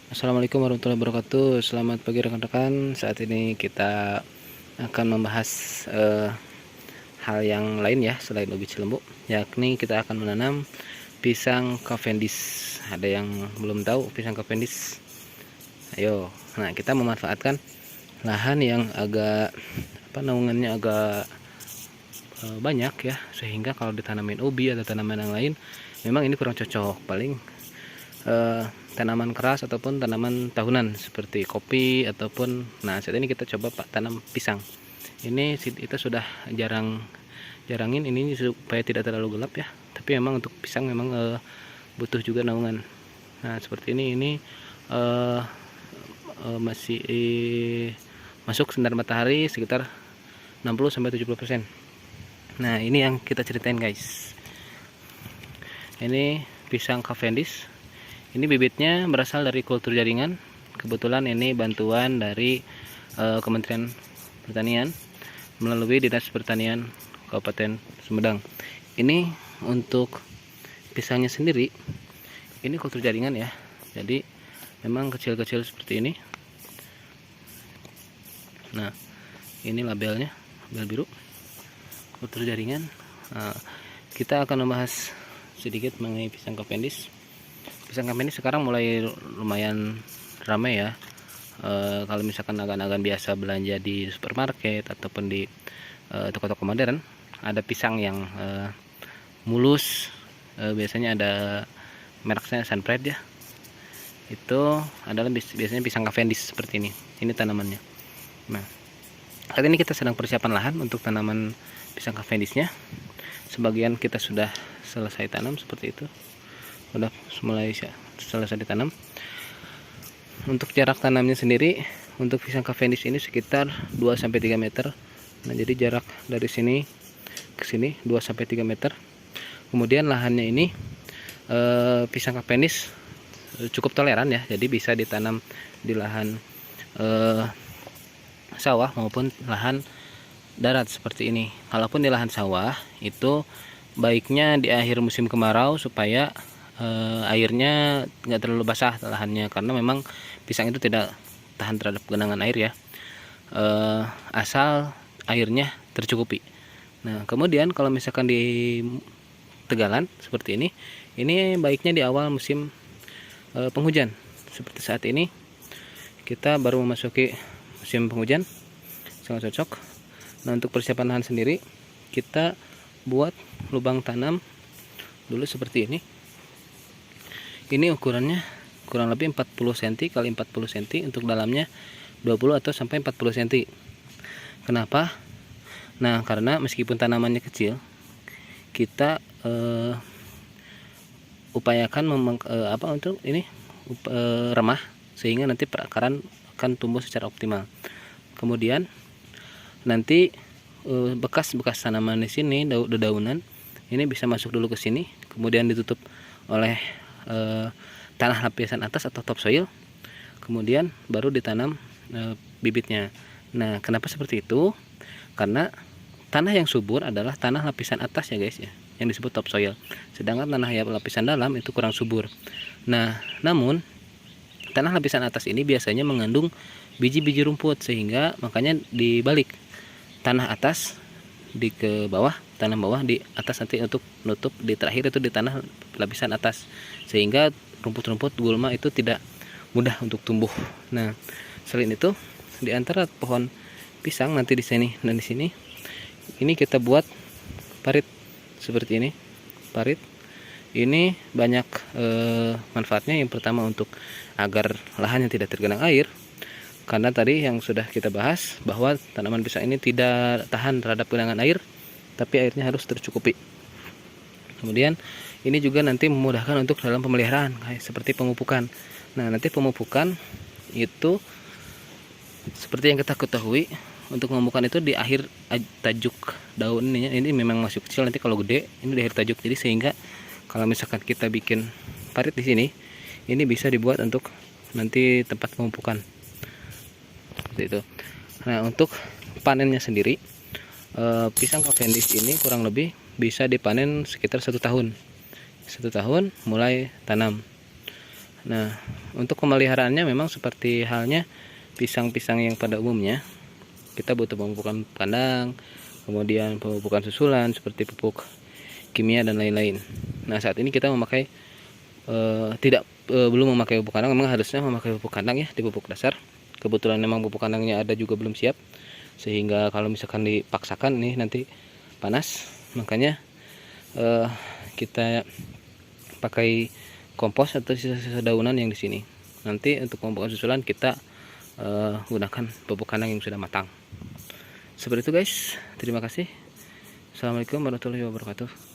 Assalamualaikum warahmatullahi wabarakatuh. Selamat pagi rekan-rekan. Saat ini kita akan membahas hal yang lain ya selain ubi cilembu, yakni kita akan menanam pisang Cavendish. Ada yang belum tahu pisang Cavendish? Ayo. Nah, kita memanfaatkan lahan yang agak naungannya agak banyak ya, sehingga kalau ditanamin ubi atau tanaman yang lain memang ini kurang cocok. Paling tanaman keras ataupun tanaman tahunan seperti kopi ataupun saat ini kita coba tanam pisang. Ini kita sudah jarangin ini supaya tidak terlalu gelap ya, tapi memang untuk pisang memang butuh juga naungan. Nah seperti ini masih masuk sinar matahari sekitar 60-70%. Nah ini yang kita ceritain guys, ini pisang Cavendish. Ini bibitnya berasal dari kultur jaringan. Kebetulan ini bantuan dari Kementerian Pertanian melalui Dinas Pertanian Kabupaten Sumedang. Ini untuk pisangnya sendiri, ini kultur jaringan ya. Jadi memang kecil-kecil seperti ini. Nah, ini labelnya, label biru, kultur jaringan. Nah, kita akan membahas sedikit mengenai pisang Cavendish. Pisang Cavendish sekarang mulai lumayan ramai ya. Kalau misalkan agan-agan biasa belanja di supermarket ataupun di toko-toko modern, ada pisang yang mulus, biasanya ada mereknya Sunpride ya. Itu adalah biasanya pisang Cavendish seperti ini. Ini tanamannya. Nah, saat ini kita sedang persiapan lahan untuk tanaman pisang Cavendishnya. Sebagian kita sudah selesai tanam seperti itu. Sudah mulai selesai ditanam. Untuk jarak tanamnya sendiri untuk pisang Cavendish ini sekitar 2-3 meter. Nah, jadi jarak dari sini ke sini 2-3 meter. Kemudian lahannya ini pisang Cavendish cukup toleran ya. Jadi bisa ditanam di lahan sawah maupun lahan darat seperti ini. Kalaupun di lahan sawah itu baiknya di akhir musim kemarau supaya airnya nggak terlalu basah lahannya, karena memang pisang itu tidak tahan terhadap genangan air ya, asal airnya tercukupi. Nah kemudian kalau misalkan di tegalan seperti ini baiknya di awal musim penghujan. Seperti saat ini kita baru memasuki musim penghujan, sangat cocok. Nah untuk persiapan lahan sendiri kita buat lubang tanam dulu seperti ini. Ini ukurannya kurang lebih 40 cm kali 40 cm, untuk dalamnya 20 atau sampai 40 cm. Kenapa? Nah, karena meskipun tanamannya kecil, kita upayakan untuk ini remah sehingga nanti perakaran akan tumbuh secara optimal. Kemudian nanti bekas-bekas tanaman di sini, dedaunan ini bisa masuk dulu ke sini, kemudian ditutup oleh tanah lapisan atas atau topsoil, kemudian baru ditanam bibitnya. Nah kenapa seperti itu? Karena tanah yang subur adalah tanah lapisan atas ya guys ya, yang disebut topsoil, sedangkan tanah yang lapisan dalam itu kurang subur. Nah namun tanah lapisan atas ini biasanya mengandung biji-biji rumput, sehingga makanya dibalik tanah atas di ke bawah, tanam bawah di atas nanti untuk menutup di terakhir itu di tanah lapisan atas, sehingga rumput-rumput gulma itu tidak mudah untuk tumbuh. Nah selain itu di antara pohon pisang nanti di sini dan di sini ini kita buat parit seperti ini. Parit ini banyak manfaatnya. Yang pertama untuk agar lahannya tidak tergenang air, karena tadi yang sudah kita bahas bahwa tanaman pisang ini tidak tahan terhadap genangan air, tapi airnya harus tercukupi. Kemudian ini juga nanti memudahkan untuk dalam pemeliharaan, seperti pemupukan. Nah nanti pemupukan itu seperti yang kita ketahui, untuk pemupukan itu di akhir tajuk daun ini memang masih kecil, nanti kalau gede ini di akhir tajuk. Jadi sehingga kalau misalkan kita bikin parit di sini, ini bisa dibuat untuk nanti tempat pemupukan. Itu. Nah untuk panennya sendiri, pisang Cavendish ini kurang lebih bisa dipanen sekitar 1 tahun mulai tanam. Nah, untuk pemeliharaannya memang seperti halnya pisang-pisang yang pada umumnya, kita butuh pemupukan kandang, kemudian pemupukan susulan seperti pupuk kimia dan lain-lain. Nah, saat ini kita memakai belum memakai pupuk kandang. Memang harusnya memakai pupuk kandang ya, di pupuk dasar. Kebetulan memang pupuk kandangnya ada juga belum siap, sehingga kalau misalkan dipaksakan nih nanti panas, makanya kita pakai kompos atau sisa-sisa daunan yang di sini. Nanti untuk pemupukan susulan kita gunakan pupuk kandang yang sudah matang. Seperti itu guys. Terima kasih. Assalamualaikum warahmatullahi wabarakatuh.